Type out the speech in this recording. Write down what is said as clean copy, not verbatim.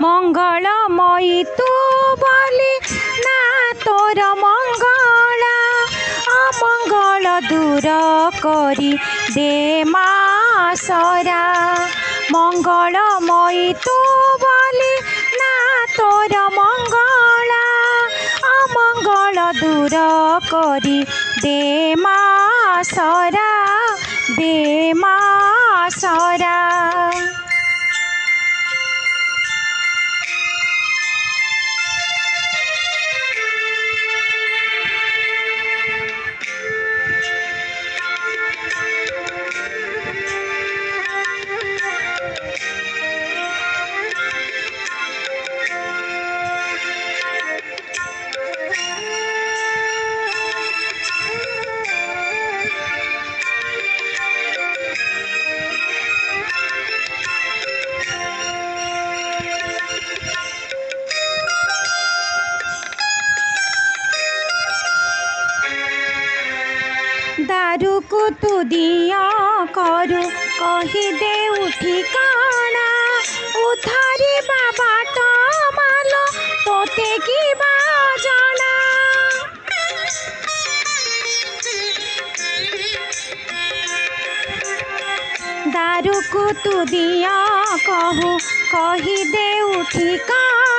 मंगलमयी तू बोली ना तोर मंगला अमंगल दूर करी दे मा सरा मंगलमयी तू बोली ना तोर मंगला अमंगल दूर करी दे मा सरा दे मा सरा। दारू को तू दिया करू कही दे उठी काना उधारी बाबा तो मालो तोते की बाजना दारू को तू दिया कहू कही दे उठी काना